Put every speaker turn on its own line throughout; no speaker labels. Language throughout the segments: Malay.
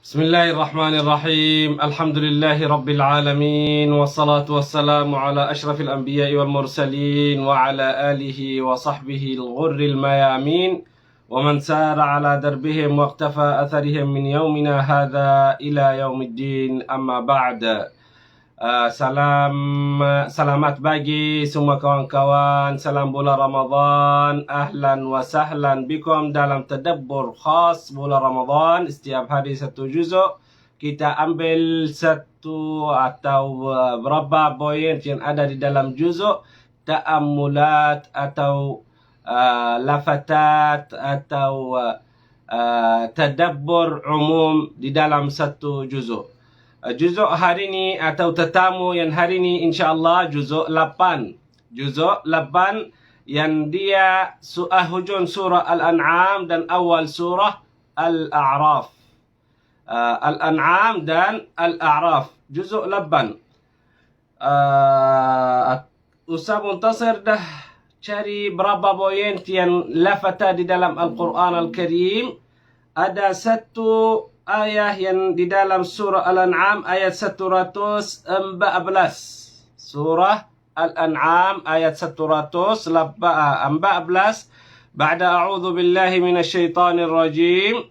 Bismillahirrahmanirrahim. Alhamdulillahi rabbil alamin. Wassalatu wassalamu ala ashrafil anbiya'i wal mursalin wa ala alihi wa sahbihi al-ghurril mayamin wa man sara ala darbihim wa iqtafa atharihim min yaumina hadha ila yaumiddin, amma ba'd. Selamat pagi semua kawan-kawan. Salam bulan Ramadan. Ahlan wa sahlan bikum dalam tadabbur khas bulan Ramadan. Setiap hari satu juzuk. Kita ambil satu atau berapa poin yang ada di dalam juzuk. Ta'ammulat atau lafatat atau tadabbur umum di dalam satu juzuk. Juzuk hari ni atau tetamu yang hari ni insya-Allah juzuk 8. Juzuk 8 yang dia hujung surah Al-An'am dan awal surah Al-A'raf. Al-An'am dan Al-A'raf. Juzuk 8. Ustaz Muntasir dah cari berapa poin yang lafata di dalam Al-Quran Al-Karim. Ada satu ayat yang di dalam surah Al-An'am ayat 114. Surah Al-An'am ayat 114. Ba'da a'udzu billahi minasyaitonir rajim.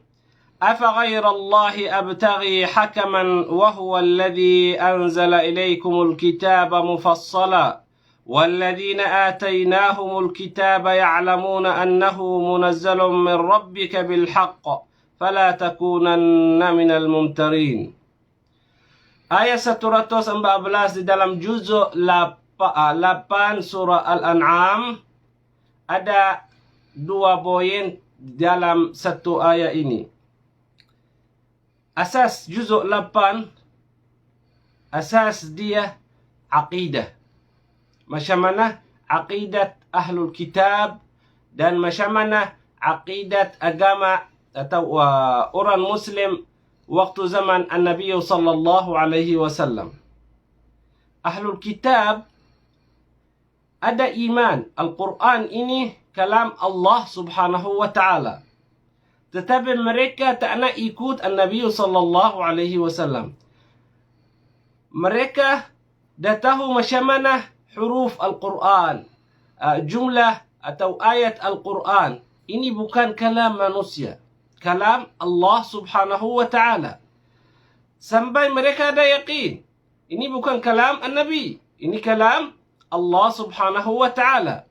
أفغير الله أبتغي حكما وهو الذي أنزل إليكم الكتاب مفصلا والذين آتيناهم الكتاب يعلمون أنه منزل من ربك بالحق فلا تكونن من الممترين. Ayat 114 di dalam juzuk 8 surah Al-An'am. Ada dua poin dalam satu ayat ini. Asas juzuk 8, asas dia aqidah. Macam mana aqidat ahlul kitab dan macam mana aqidat agama atau orang muslim waktu zaman An-Nabi sallallahu alaihi wasallam. Ahlul kitab ada iman Al-Quran ini kalam Allah subhanahu wa ta'ala. Tetapi mereka tak nak ikut An-Nabi sallallahu alaihi wasallam. Mereka dah tahu macam mana huruf Al-Quran, jumlah atau ayat Al-Quran. Ini bukan kalam manusia. Kalam Allah subhanahu wa ta'ala. Sampai mereka ada yakin. Ini bukan kalam An-Nabi. Ini kalam Allah subhanahu wa ta'ala.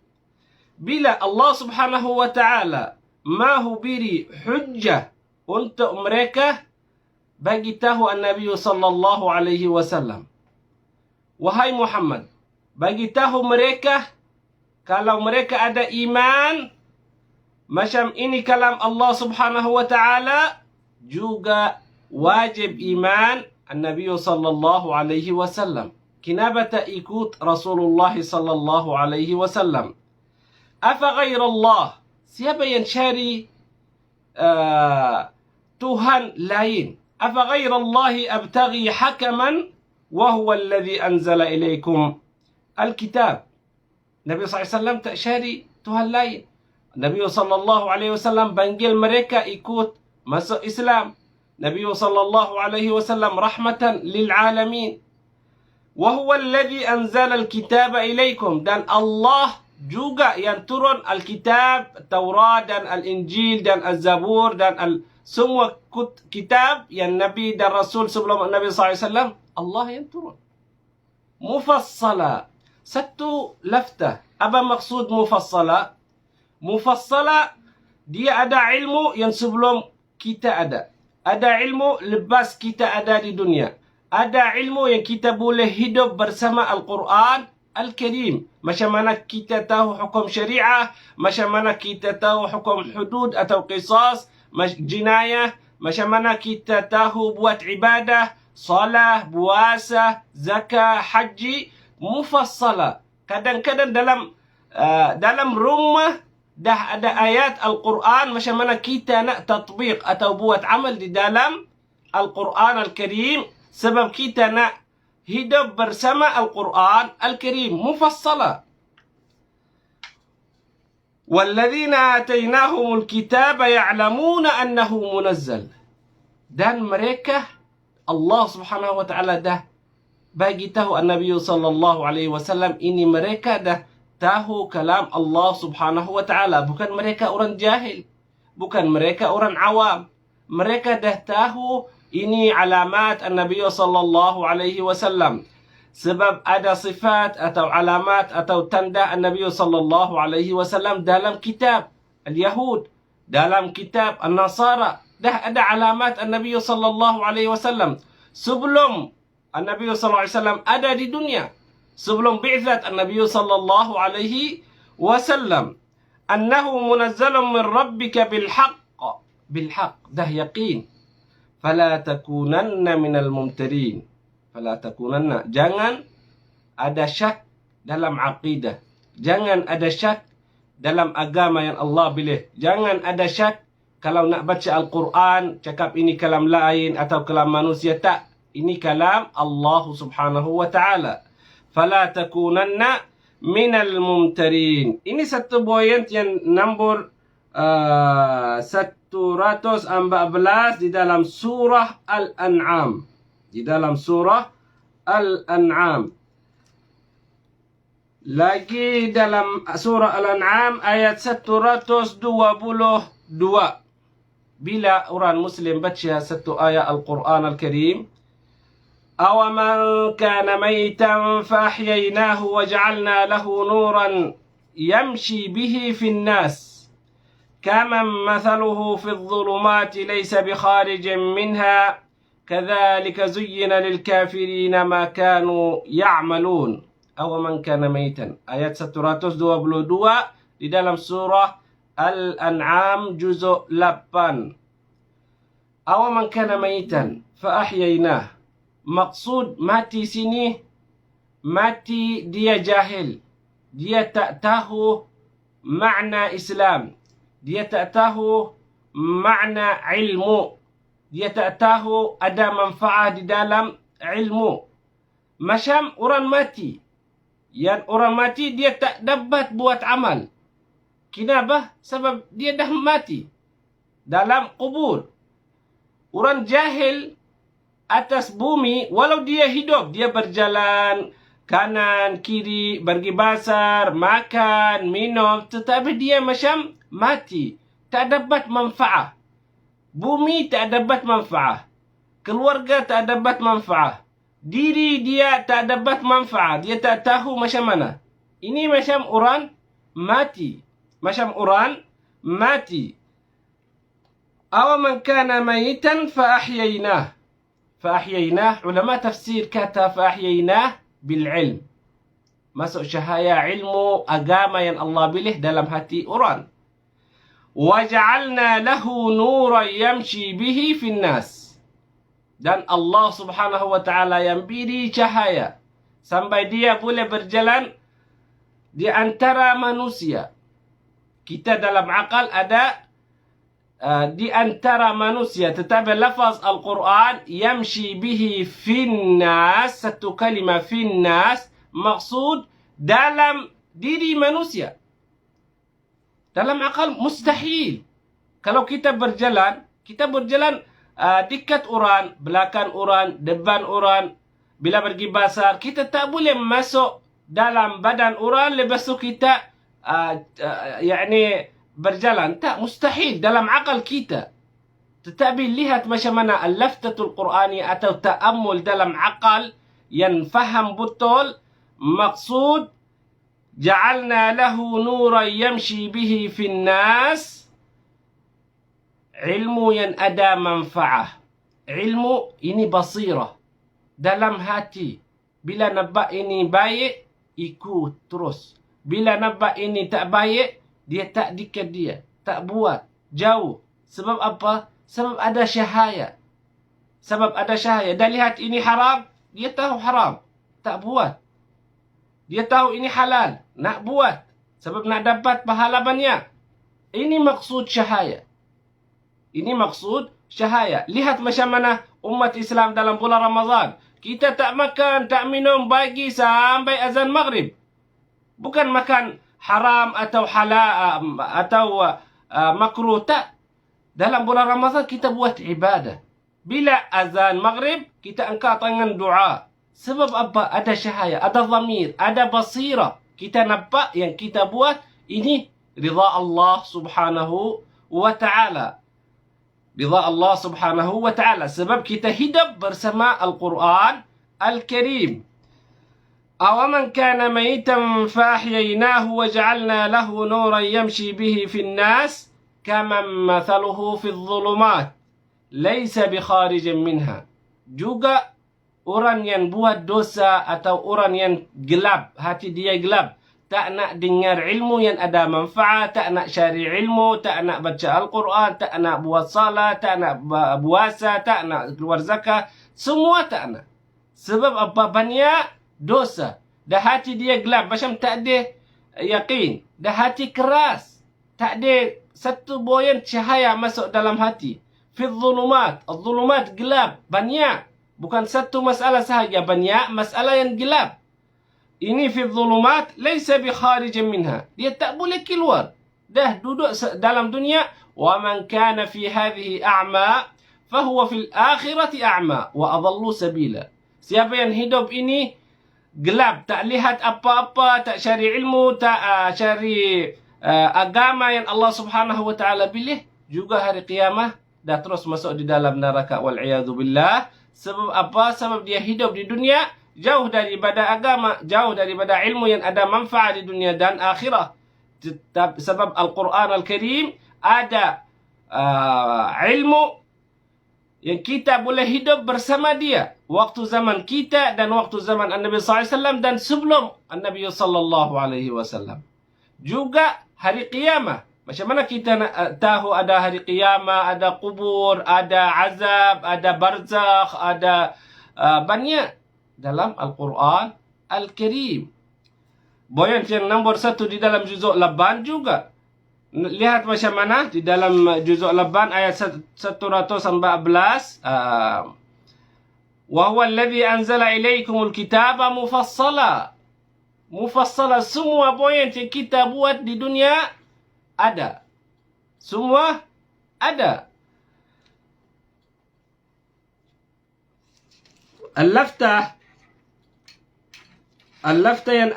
Bila Allah subhanahu wa ta'ala mahu beri hujjah untuk mereka, bagi tahu An-Nabi sallallahu alaihi wasallam. Wahai Muhammad, bagi tahu mereka, kalau mereka ada iman macam ini kalam Allah subhanahu wa ta'ala, juga wajib iman An-Nabi sallallahu alaihi wasallam. Kenapa tak ikut Rasulullah sallallahu alaihi wasallam? Afa ghairallah, siapa yang cari Tuhan lain? Afa ghairallahi abtaghi hakaman wa huwa alladhi anzala ilaikum al-kitab. Nabi SAW tak cari Tuhan lain. Nabi SAW panggil mereka ikut masuk Islam. Nabi SAW rahmatan lil alamin. Wa huwa alladhi anzala al-kitaba ilaikum, dan Allah juga yang turun Al-Kitab, Taurat dan Al-Injil dan Al-Zabur dan semua kitab yang Nabi dan Rasul sebelum Nabi SAW, Allah yang turun. Mufassala. Satu laftah. Apa maksud mufassala? Mufassala, dia ada ilmu yang sebelum kita ada. Ada ilmu lepas kita ada di dunia. Ada ilmu yang kita boleh hidup bersama Al-Quran Al-Karim. Macam mana kita tahu hukum syariah, macam mana kita tahu hukum hudud atau qisas, jinayah, macam mana kita tahu buat ibadah, salah, puasa, zakah, haji, mufassala. Kadang-kadang dalam rumah dah ada ayat Al-Quran, macam mana kita nak tatbiq atau buat amal di dalam Al-Quran Al-Karim, sebab kita nak hidup bersama Al-Quran Al-Karim. Mufassala. وَالَّذِينَ آتَيْنَاهُمُ الْكِتَابَ يَعْلَمُونَ أَنَّهُ مُنَزَّلٌ. Dan mereka, Allah subhanahu wa ta'ala dah bagi tahu An-Nabi sallallahu alaihi wasallam ini mereka dah tahu kalam Allah subhanahu wa ta'ala. Bukan mereka orang jahil. Bukan mereka orang awam. Mereka dah tahu ini alamat An-Nabi sallallahu alaihi wasallam. Sebab ada sifat atau alamat atau tanda An-Nabi sallallahu alaihi wasallam dalam kitab Al-Yahud, dalam kitab An-Nasara. Dah ada alamat An-Nabi sallallahu alaihi wasallam sebelum An-Nabi sallallahu alaihi wasallam ada di dunia. Sebelum bi'zat An-Nabi sallallahu alaihi wasallam. Annahu munazzalun min rabbika bil haqq. Bil haqq, dah yaqin. Fala takunanna minal mumtarin. Fala takunanna. Jangan ada syak dalam akidah. Jangan ada syak dalam agama yang Allah pilih. Jangan ada syak kalau nak baca Al-Quran, cakap ini kalam lain atau kalam manusia. Tak. Ini kalam Allah subhanahu wa ta'ala. Fala takunanna minal mumtarin. Ini satu point yang nombor 114 di dalam surah Al-An'am. Di dalam surah Al-An'am. Lagi dalam surah Al-An'am ayat 122. Bila orang Muslim baca satu ayat Al-Quran Al-Karim, أَوَمَنْ كَانَ مَيْتًا فَأَحْيَيْنَاهُ وَجَعَلْنَا لَهُ نُورًا يَمْشِي بِهِ فِي النَّاسِ كَمَنْ مَثَلُهُ فِي الظُّلُمَاتِ لَيْسَ بِخَارِجٍ مِنْهَا كَذَلِكَ زُيِّنَ لِلْكَافِرِينَ مَا كَانُوا يَعْمَلُونَ. أَوَمَنْ كَانَ مَيْتًا, ayat 122 di dalam surah Al-An'am juzuk 8. أَوَمَنْ كَانَ مَيْتًا فَأَحْيَيْنَاهُ. Maksud mati sini, mati dia jahil. Dia tak tahu makna Islam. Dia tak tahu makna ilmu. Dia tak tahu ada manfaat di dalam ilmu. Macam orang mati. Yang orang mati dia tak dapat buat amal. Kenapa? Sebab dia dah mati dalam kubur. Orang jahil atas bumi, walau dia hidup, dia berjalan kanan, kiri, pergi basar, makan, minum, tetapi dia macam mati. Tak dapat manfaat. Bumi tak dapat manfaat. Keluarga tak dapat manfaat. Diri dia tak dapat manfaat. Dia tak tahu macam mana. Ini macam orang mati. Macam orang mati. Awaman kana mayitan fa'ahyaynah. Fa'ahyaynah, ulama tafsir kata fa'ahyaynah bil'ilm. Masuk cahaya ilmu agama yang Allah pilih dalam hati orang. وَجَعَلْنَا لَهُ نُورًا يَمْشِي بِهِ فِي النَّاسِ. Dan Allah subhanahu wa ta'ala yang beri cahaya sampai dia boleh berjalan di antara manusia. Kita dalam akal ada di antara manusia, tetapi lafaz Al-Quran yamshi bihi finnas, satu kalimah finnas, maksud dalam diri manusia. Dalam akal mustahil. Kalau kita berjalan dekat orang, belakang orang, depan orang. Bila pergi basar, kita tak boleh masuk dalam badan orang lepas tu kita berjalan. Tak, mustahil dalam akal kita. Tetapi lihat macam mana al-laftatul Qur'ani atau ta'ammul dalam akal yang faham betul maksud ja'alna lahu nuran yamshi bihi fin nas. Ilmu yang ada manfaat. Ilmu ini basirah dalam hati. Bila nampak ini baik, ikut terus. Bila nampak ini tak baik, dia tak dikat dia. Tak buat. Jauh. Sebab apa? Sebab ada syahaya. Sebab ada syahaya. Dia lihat ini haram, dia tahu haram. Tak buat. Dia tahu ini halal. Nak buat. Sebab nak dapat pahala banyak. Ini maksud syahaya. Ini maksud syahaya. Lihat macam mana umat Islam dalam bulan Ramadan. Kita tak makan, tak minum pagi sampai azan maghrib. Bukan makan haram atau halal atau makruh, tak. Dalam bulan Ramadan kita buat ibadah. Bila azan maghrib, kita angkat tangan doa. Sebab apa? Ada cahaya, ada dhamir, ada basira. Kita nampak yang kita buat ini ridha Allah subhanahu wa ta'ala. Ridha Allah subhanahu wa ta'ala. Sebab kita hidup bersama Al-Quran Al-Karim. أَوَمَنْ كَانَ مَيْتًا فَأَحْيَيْنَاهُ وَجَعَلْنَا لَهُ نُورًا يَمْشِي بِهِ فِي النَّاسِ كَمَنْ مَثَلُهُ فِي الظُّلُمَاتِ لَيْسَ بِخَارِجٍ مِنْهَا. Juga orang yang buat dosa atau orang yang gelap, hati dia gelap, tak nak dengar ilmu yang ada manfaat, tak nak cari ilmu, tak nak baca Al-Quran, tak nak buat salat, tak nak puasa, tak nak keluar zakat, semua tak nak. Sebab apa? Banyak dosa. Dah hati dia gelap, macam tak ada yakin. Dah hati keras, tak ada satu boyan cahaya masuk dalam hati. Fi dhulumat, al-dhulumat gelap, banyak. Bukan satu masalah sahaja, banyak masalah yang gelap. Ini fi dhulumat, laysa bi kharijin minha. Dia tak boleh keluar. Dah duduk dalam dunia. Wa man kana fi hadhihi a'ma, fahuwa fil akhirati a'ma wa adallu sabila. Siapa yang hidup ini gelap, tak lihat apa-apa, tak cari ilmu, tak cari agama yang Allah subhanahu wa ta'ala pilih, juga hari qiyamah dah terus masuk di dalam neraka wal'iyadu billah. Sebab apa? Sebab dia hidup di dunia jauh daripada agama, jauh daripada ilmu yang ada manfaat di dunia dan akhirah. Sebab Al-Quran Al-Karim ada ilmu yang kita boleh hidup bersama dia. Waktu zaman kita dan waktu zaman An-Nabi SAW dan sebelum An-Nabi SAW. Juga hari qiyamah. Macam mana kita tahu ada hari qiyamah, ada kubur, ada azab, ada barzakh, ada banyak dalam Al-Quran Al-Karim. Boyan yang nombor 1 di dalam juzuk Laban juga. Lihat macam mana di dalam juzuk Laban ayat 114. Wa huwa alladhi anzala ilaykumul kitaba mufassala. Mufassala, semua poin yang kita buat di dunia ada. Semua ada. Al-laftah yang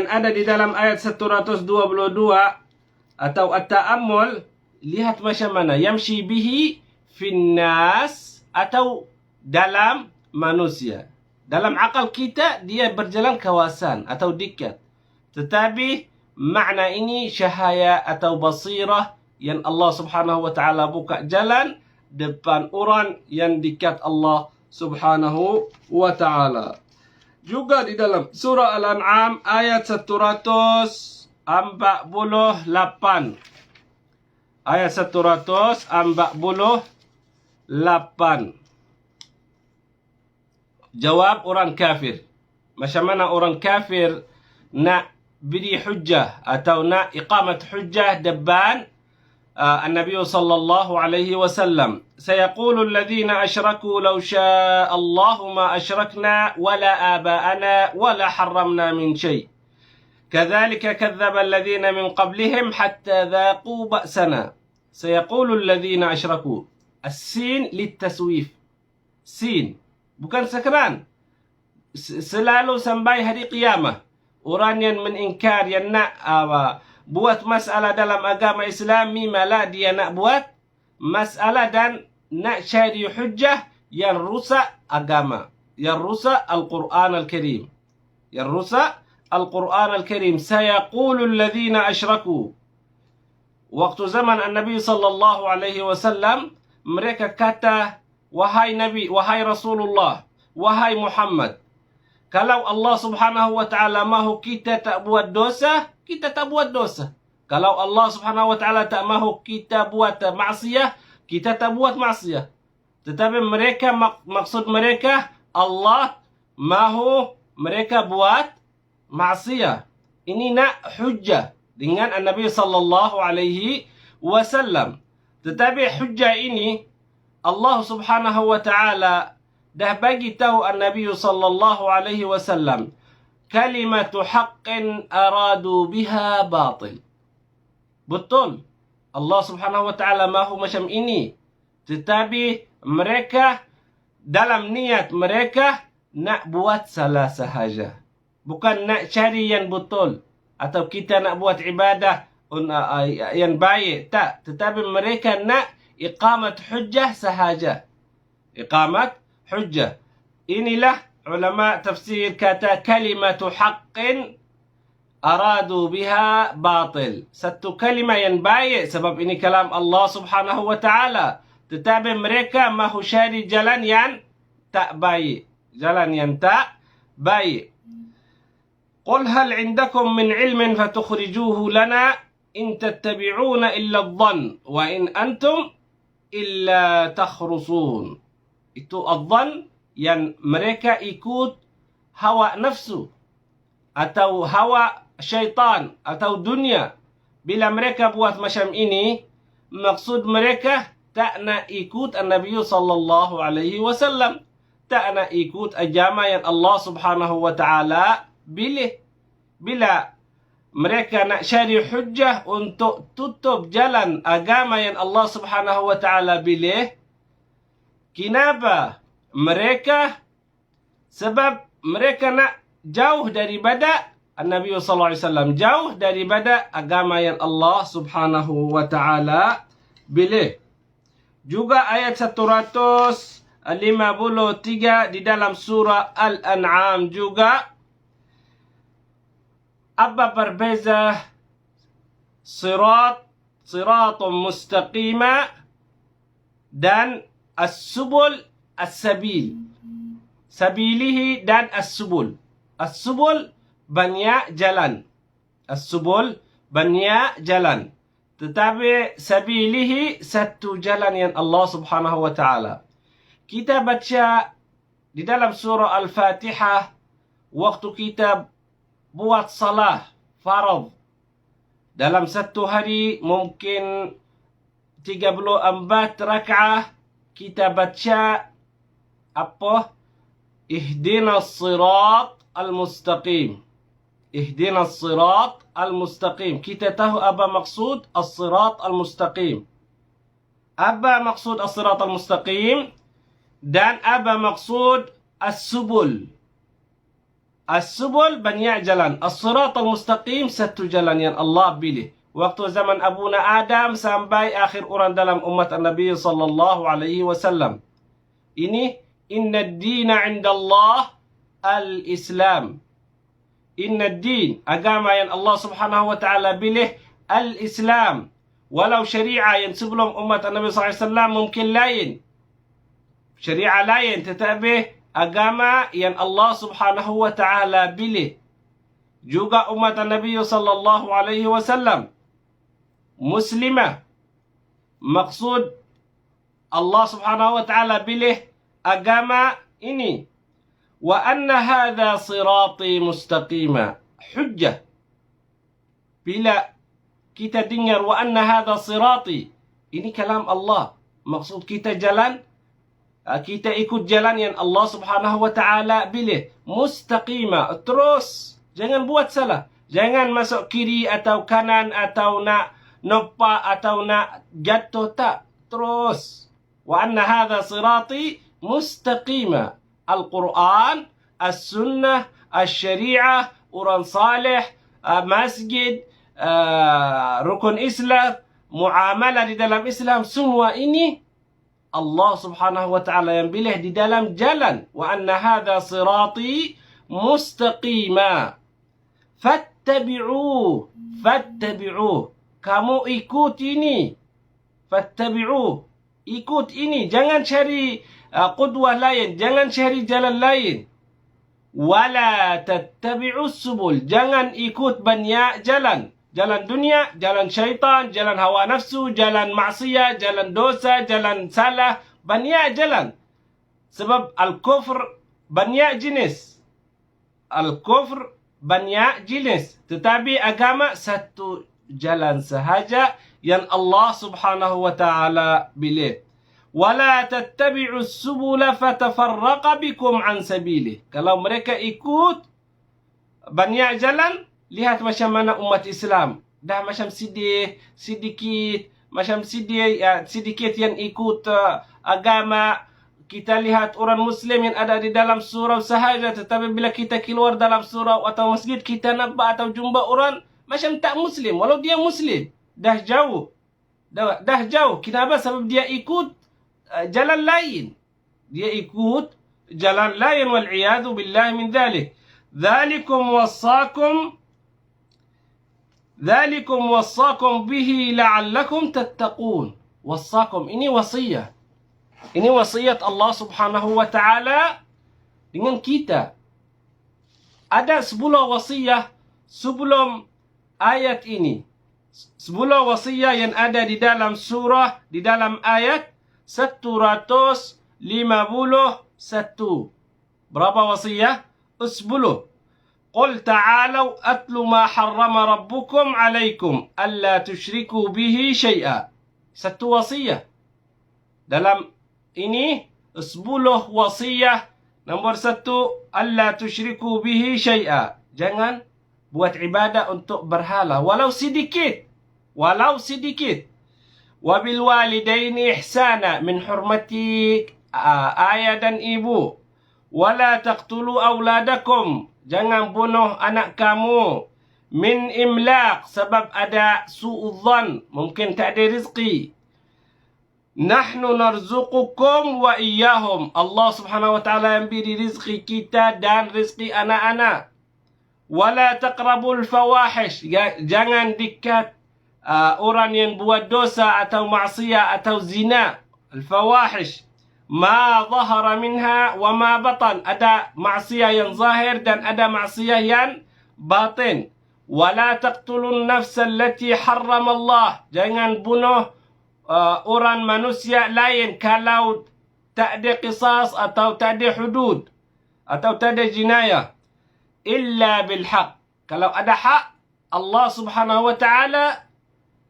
ada di dalam ayat 122 atau at-ta'ammul, lihat macam mana yamshi bihi finnas, atau dalam manusia. Dalam akal kita dia berjalan kawasan atau dekat, tetapi makna ini cahaya atau basirah yang Allah subhanahu wa ta'ala buka jalan depan orang yang dekat Allah subhanahu wa ta'ala. Juga di dalam surah Al-An'am ayat 148. Ayat 148. Jawab orang kafir. Macam mana orang kafir nak beri hujjah atau nak iqamat hujjah depan النبي صلى الله عليه وسلم. سيقول الذين أشركوا لو شاء الله ما أشركنا ولا آباءنا ولا حرمنا من شيء كذلك كذب الذين من قبلهم حتى ذاقوا بأسنا. سيقول الذين أشركوا. السين للتسويف. سين bukan sekeran. Selalu sampai hari qiyamah, orang yang mengingkar, yang nak buat masalah dalam agama Islam, malah dia nak buat masalah dan nak cari hujjah yang rusak agama, yang rusak Al-Quran Al-Karim, yang rusak Al-Quran Al-Karim. Sayaqulu alladhina asyraku. Waktu zaman An-Nabi sallallahu alaihi wasallam, mereka kata, wahai Nabi, wahai Rasulullah, wahai Muhammad, kalau Allah subhanahu wa ta'ala mahu kita tak buat dosa, kita tak buat dosa. Kalau Allah subhanahu wa ta'ala tak mahu kita buat maksiyah, kita tak buat maksiyah. Tetapi mereka, maksud mereka, Allah mahu mereka buat maksiyah. Ini nak hujjah dengan An-Nabi sallallahu alaihi wasallam. Tetapi hujjah ini, Allah subhanahu wa ta'ala dah bagi tahu An-Nabi sallallahu alaihi wasallam, kalimatu haqqin aradu biha batil. Betul, Allah subhanahu wa ta'ala mahu macam ini. Tetapi mereka dalam niat mereka nak buat salah sahaja. Bukan nak cari yang betul. Atau kita nak buat ibadah yang baik. Tak. Tetapi mereka nak iqamat hujjah sahaja. Iqamat hujjah. Inilah ulama tafsir kata kalimatu haqqin aradu biha batil. Satu kalimah yang baik sebab ini kalam Allah Subhanahu wa taala. Tetapi mereka mahu cari jalan yang tak baik. Jalan yang tak baik. قل هل عندكم من علم فتخرجوه لنا إن تتبعون إلا الظن وإن أنتم إلا تخرصون. Itu الظن yang mereka ikut hawa nafsu atau hawa syaitan atau dunia. Bila mereka buat macam ini, maksud mereka tak nak ikut Nabi sallallahu alaihi wasallam, tak nak ikut agama yang Allah Subhanahu wa taala pilih. Bila mereka nak cari hujjah untuk tutup jalan agama yang Allah Subhanahu wa taala pilih, kenapa? Mereka sebab mereka nak jauh daripada Nabi sallallahu alaihi wasallam, jauh daripada agama yang Allah Subhanahu wa taala pilih. Juga ayat 153 di dalam surah Al-An'am juga, apa berbeza siratun mustaqima dan as-subul as-sabil. Sabilihi dan as-subul. As-subul banyak jalan. As-subul banyak jalan. Tetapi sabilihi satu jalan yang Allah Subhanahu wa taala. Kita baca di dalam surah Al-Fatihah waktu kita buat salah farad. Dalam satu hari mungkin 34 rakaah kita baca apa? Ihdinas sirat al-mustaqim. Ihdinas sirat al-mustaqim. Kita tahu apa maksud as-sirat al-mustaqim. Apa maksud as-sirat al-mustaqim dan apa maksud as-subul. As-subul banyak jalan. As-sirat al-mustaqim satu jalan yang Allah pilih. Waktu zaman Abuna Adam sampai akhir orang dalam umat Nabi sallallahu alaihi wasallam. Ini inna ad-dina 'inda Allah al-Islam. Inna ad-din, agama yang Allah Subhanahu wa taala pilih al-Islam. Walau syariah yang sebelum umat Nabi sallallahu alaihi wasallam mungkin lain. Syariah lain tetapi agama yang Allah Subhanahu wa taala pilih. Juga umat Nabi sallallahu alaihi wasallam muslimah. Maksud Allah Subhanahu wa taala pilih agama ini. Wa anna hadha sirati mustaqima. Hujjah. Bila kita dengar wa anna hadha sirati, ini kalam Allah. Maksud kita jalan, kita ikut jalan yang Allah Subhanahu wa taala pilih. Mustaqima, terus. Jangan buat salah. Jangan masuk kiri atau kanan atau nak nampak atau nak jatuh, tak. Terus. Wa anna hadha sirati mustaqima. Al-Quran, As-Sunnah, As-Syariah, orang salih, masjid, rukun Islam, muamalah di dalam Islam, semua ini Allah Subhanahu wa taala yang pilih di dalam jalan. Wa anna hadha sirati mustaqima. Fattabi'uh. Fattabi'uh. Kamu ikut ini. Fattabi'uh. Ikut ini. Jangan cari qudwah lain. Jangan cari jalan lain. Wala tattabi'us subul. Jangan ikut banyak jalan. Jalan dunia, jalan syaitan, jalan hawa nafsu, jalan maksiat, jalan dosa, jalan salah. Banyak jalan. Sebab al-kufr banyak jenis. Al-kufr banyak jenis. Tetapi agama satu jalan sahaja yang Allah Subhanahu wa taala pilih. Wala tattabi'us subula fatafarraqa bikum an sabilih. Kalau mereka ikut banyak jalan, lihat macam mana umat Islam. Dah macam sedikit yang ikut agama. kita lihat orang Muslim yang ada di dalam surau sahaja, tetapi bila kita keluar dalam surau atau masjid, kita nampak atau jumpa orang macam tak Muslim, walau dia Muslim. Dah jauh. Dah jauh. Kenapa? Sebab dia ikut jalan lain. Dia ikut jalan lain, wal'iyadu billahi min dhalik. Dhalikum wassakum bihi la'allakum tattaqun. Wassakum, ini wasiyah. Ini wasiat Allah subhanahu wa ta'ala dengan kita. Ada 10 wasiyah sebelum ayat ini. 10 wasiyah yang ada di dalam surah, di dalam ayat 151. Berapa wasiyah? 10. Qul ta'alau atlu ma harrama rabbukum alaikum alla tushriku bihi syai'a. Satu wasiyah. Dalam ini 10 wasiyah. Nombor 1, alla tusyriku bihi syai'a. Jangan buat ibadah untuk berhala walau sedikit. Walau sedikit. Wabil walidaini ihsana, min hormati ayah dan ibu. Wala taqtulu auladakum, jangan bunuh anak kamu. Min imlaq, sebab ada su'udzan, mungkin tak ada rezeki. Nahnu narzuqukum wa iyyahum, Allah subhanahu wa ta'ala yang beri rezeki kita dan rezeki anak-anak. Wala taqrabul fawahish, jangan dekat orang yang buat dosa atau maksiat atau zina. Al-fawahish ma zahara minha wa ma batan, ada maksiat yang zahir dan ada maksiat yang batin. Wala taqtulun nafsa allati harrama Allah, jangan bunuh orang manusia lain kalau tak ada qisas atau tak ada hudud atau tak ada jinayah. Illa bil haq, kalau ada hak Allah subhanahu wa ta'ala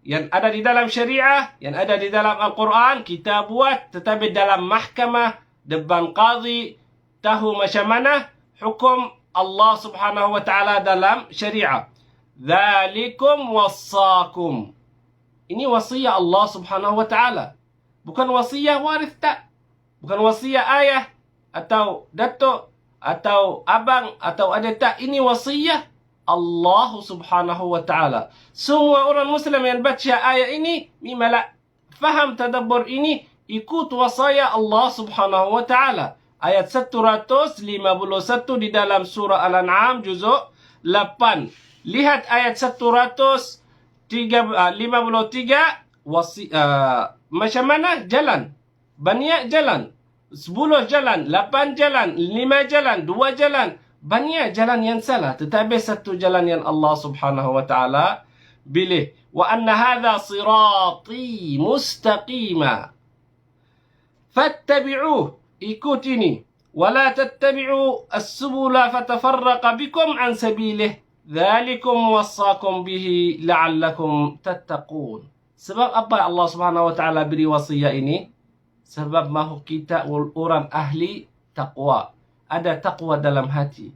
yang ada di dalam syariah, yang ada di dalam Al-Quran, kita buat. Tetapi dalam mahkamah, depan qadhi, tahu macam mana hukum Allah subhanahu wa ta'ala dalam syariah. Dhalikum wassakum, ini wasiat Allah subhanahu wa ta'ala. Bukan wasiat waris, tak. Bukan wasiat ayah atau datuk atau abang atau adik, tak. Ini wasiat Allah subhanahu wa ta'ala. Semua orang Muslim yang baca ayat ini, memang faham tadabbur ini, ikut wasiat Allah subhanahu wa ta'ala. Ayat 151 di dalam surah Al-An'am juzuk 8. Lihat ayat 153, macam mana jalan? Banyak jalan. 10 jalan, 8 jalan, 5 jalan, 2 jalan. Banyak jalan yang salah, tetapi satu jalan yang Allah subhanahu wa ta'ala pilih. Wa anna hadha sirati mustaqima fattabi'uh, ikut ini. Wa la tattabi'u as-subula fatafarraqa bikum an sabilih. Dhalikum wassakum bihi la'allakum tattaqun. Sebab apa Allah subhanahu wa ta'ala beri wasiat ini? Sebab mahu kita orang ahli taqwa. Ada taqwa dalam hati.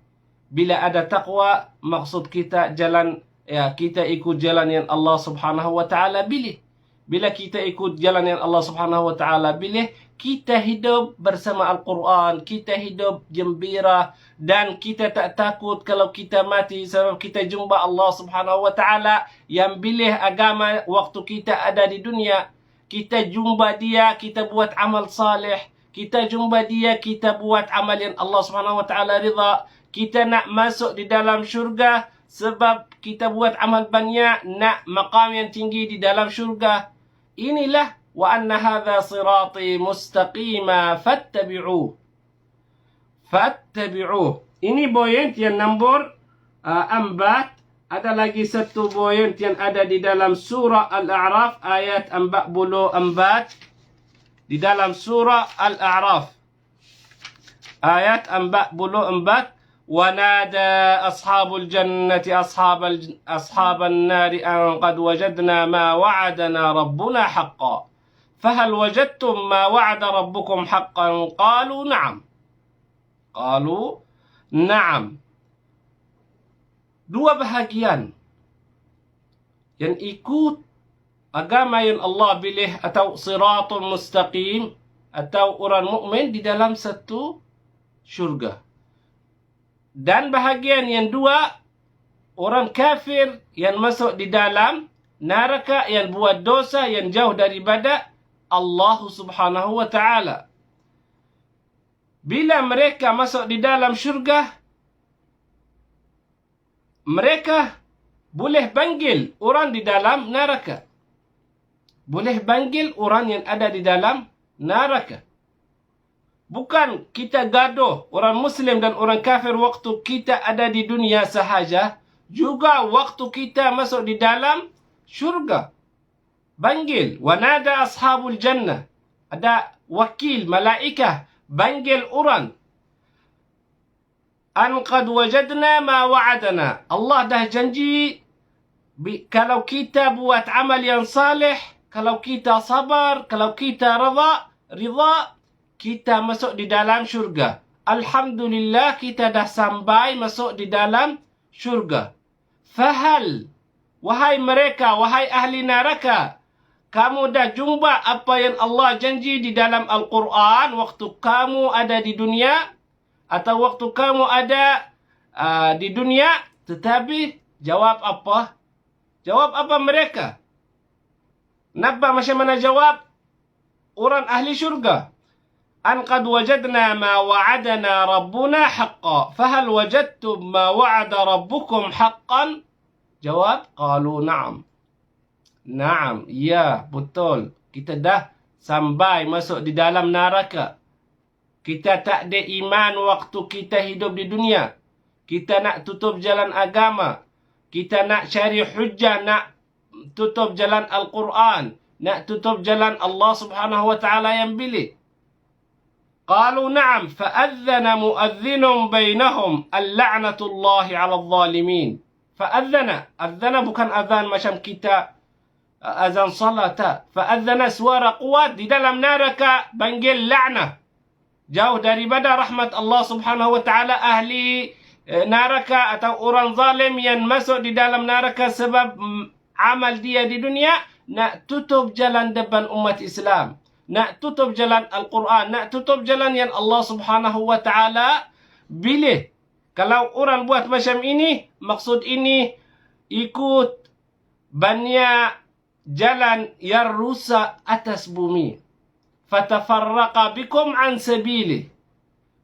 Bila ada taqwa, maksud kita jalan, ya, kita ikut jalan yang Allah subhanahu wa ta'ala pilih. Bila kita ikut jalan yang Allah subhanahu wa ta'ala pilih, kita hidup bersama Al-Quran, kita hidup gembira, dan kita tak takut kalau kita mati, sebab kita jumpa Allah subhanahu wa ta'ala yang pilih agama waktu kita ada di dunia. Kita jumpa dia, kita buat amal salih. Kita jumpa dia, kita buat amal yang Allah subhanahu wa ta'ala ridha. Kita nak masuk di dalam syurga sebab kita buat amal banyak, nak maqam yang tinggi di dalam syurga. Inilah wa anna hadha sirati mustaqima fattabi'uh. Fattabi'uh. Ini point yang nombor 4. Ada lagi satu point yang ada di dalam surah Al-A'raf ayat 44. Di dalam surah Al-A'raf ayat 44. وَنَادَى أَصْحَابُ الْجَنَّةِ أَصْحَابَ النَّارِ أَنْ قَدْ وَجَدْنَا مَا وَعَدَنَا رَبُّنَا حَقًّا فَهَلْ وَجَدْتُمْ مَا وَعَدَ رَبُّكُمْ حَقًّا قَالُوا نَعَمْ. Qalu na'am. Dua bahagian yang ikut agama yang Allah pilih atau siratul mustaqim, atau orang mukmin di dalam satu syurga. Dan bahagian yang dua, orang kafir yang masuk di dalam neraka, yang buat dosa, yang jauh daripada Allah Subhanahu wa ta'ala. Bila mereka masuk di dalam syurga, mereka boleh panggil orang di dalam neraka. Boleh panggil orang yang ada di dalam neraka. Bukan kita gaduh orang Muslim dan orang kafir waktu kita ada di dunia sahaja, juga waktu kita masuk di dalam syurga. Panggil, wanada ashabul jannah. Ada wakil, malaikah, panggil orang. An qad wajadna ma wa'adana. Allah dah janji, kalau kita buat amal yang salih, kalau kita sabar, kalau kita rida, kita masuk di dalam syurga. Alhamdulillah, kita dah sampai masuk di dalam syurga. Fahal, wahai mereka, wahai ahli neraka, kamu dah jumpa apa yang Allah janji di dalam Al-Quran waktu kamu ada di dunia, atau waktu kamu ada di dunia? Tetapi jawab apa? Jawab apa mereka? Nampak macam mana jawab orang ahli syurga? An qad wajadna ma wa'adana rabbuna haqqan. Fahal wajadtum ma wa'ada rabbukum haqqan? Jawab, qalu na'am. Na'am, ya, betul. Kita dah sampai masuk di dalam neraka. Kita tak ada iman waktu kita hidup di dunia. Kita nak tutup jalan agama. Kita nak cari hujjah, nak tutup jalan Al-Quran. Nak tutup jalan Allah Subhanahu wa ta'ala yang pilih. قالوا نعم فأذن مؤذن بينهم اللعنة الله على الظالمين. أذن bukan azan macam kita azan salat. فأذن suara kuat di dalam neraka, panggil la'nah. Jauh daripada rahmat Allah Subhanahu wa ta'ala ahli neraka atau orang zalim yang masuk di dalam neraka sebab amal dia di dunia, nak tutup jalan depan umat Islam. Nak tutup jalan Al-Quran, nak tutup jalan yang Allah Subhanahu wa ta'ala pilih. Kalau orang buat macam ini, maksud ini ikut banyak jalan yang rusak atas bumi. Fatafarraqa bikum an sabili.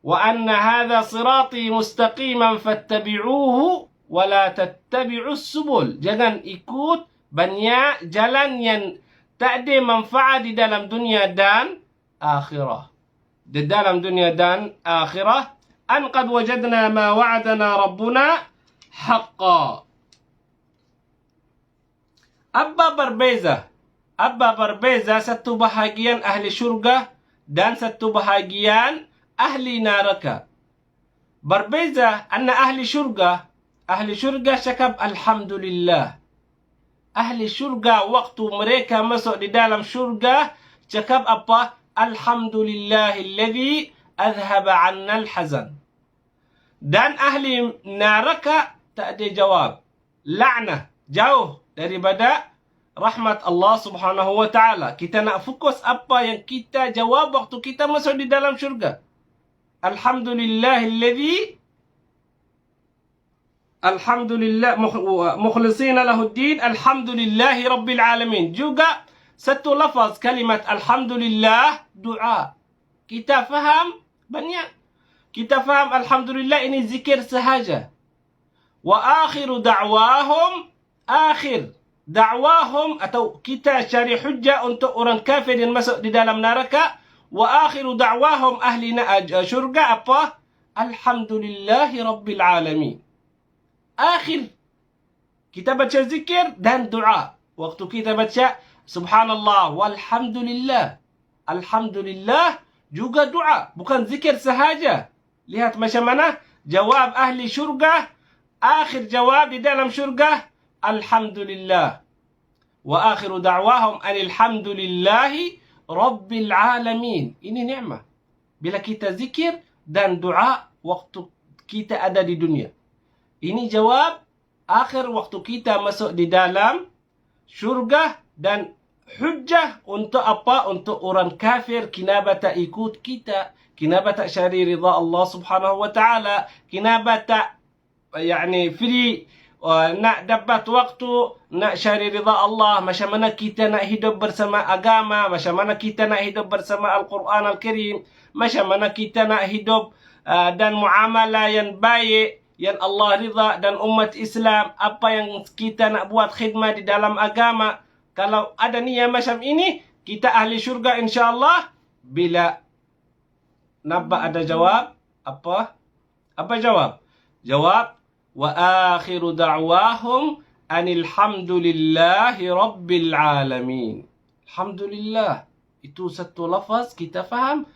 Wa anna hadha sirati mustaqiman fattabi'uhu wa la tattabi'us subul. Jangan ikut banyak jalan yang tak ada manfaat di dalam dunia dan akhirah. Di dalam dunia dan akhirah. An qad wajadna ma wa'adana rabbuna haqqa. Apa berbeza? Apa berbeza satu bahagian ahli syurga dan satu bahagian ahli neraka? Berbeza, anna ahli syurga cakap Alhamdulillah. Ahli syurga waktu mereka masuk di dalam syurga cakap apa? Alhamdulillahilladzi azhaba 'anna al-hazan. Dan ahli neraka tak ada jawab. La'nah, jauh daripada rahmat Allah Subhanahu wa ta'ala. Kita nak fokus apa yang kita jawab waktu kita masuk di dalam syurga. Alhamdulillahilladzi Alhamdulillah mukhlisina lahuddin. Alhamdulillahi rabbil alamin. Juga satu lafaz kalimat Alhamdulillah doa. Kita faham banyak. Kita faham Alhamdulillah ini zikir sahaja. Wa akhiru da'wahum, akhir da'wahum atau kita cari hujjah untuk orang kafir yang masuk di dalam neraka. Wa akhiru da'wahum ahli syurga apa? Alhamdulillahi rabbil alamin. Akhir kita baca zikir dan doa. Waktu kita baca subhanallah walhamdulillah, alhamdulillah juga doa, bukan zikir sahaja. Lihat macam mana jawab ahli syurga. Akhir jawab di dalam syurga alhamdulillah. Wa akhiru da'wahum alhamdulillahi rabbil alamin. Ini nikmat bila kita zikir dan doa waktu kita ada di dunia. Ini jawab akhir waktu kita masuk di dalam syurga dan hujjah untuk apa? Untuk orang kafir, kenapa tak ikut kita? Kenapa tak cari ridha Allah Subhanahu wa taala? Kenapa tak free, nak dapat waktu, nak cari ridha Allah? Macam mana kita nak hidup bersama agama? Macam mana kita nak hidup bersama Al-Quran Al-Karim? Macam mana kita nak hidup dan muamalah yang baik, yang Allah ridha, dan umat Islam? Apa yang kita nak buat khidmat di dalam agama? Kalau ada niat macam ini, kita ahli syurga insyaAllah. Bila nampak ada jawab, apa? Apa jawab? Jawab, wa akhiru da'wahum anil hamdulillahi rabbil alamin. Alhamdulillah. Itu satu lafaz kita faham,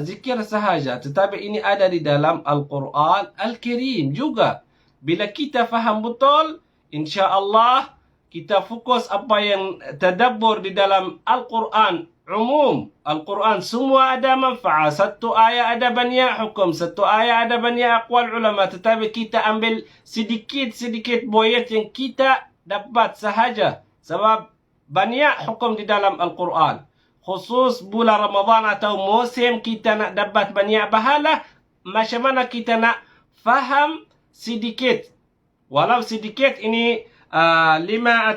zikir sahaja, tetapi ini ada di dalam Al-Quran Al-Karim juga. Bila kita faham betul, insya-Allah kita fokus apa yang tadabbur di dalam Al-Quran umum. Al-Quran semua ada manfaat. Satu ayat ada banyak hukum, satu ayat ada banyak aqwal ulama, tetapi kita ambil sedikit-sedikit boyat yang kita dapat sahaja. Sebab banyak hukum di dalam Al-Quran. Khusus bulan Ramadan atau musim kita nak dapat banyak pahala, macam mana kita nak faham sedikit. Walau sedikit ini 5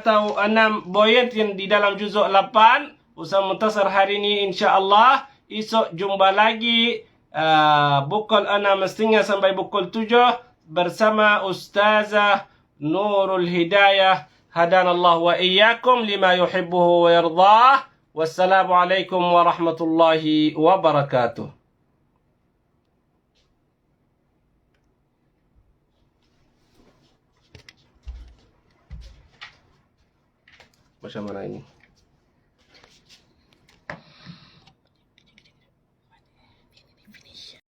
atau 6 boyat yang di dalam juzuk 8 Ustaz Muntasir hari ini, insya-Allah. Esok jumpa lagi pukul 6.30 sampai pukul 7 bersama Ustazah Nurul Hidayah. Hadanallah wa iyyakum lima yuhibbuhu wa yardah. Wassalamualaikum warahmatullahi wabarakatuh. Macam mana ini?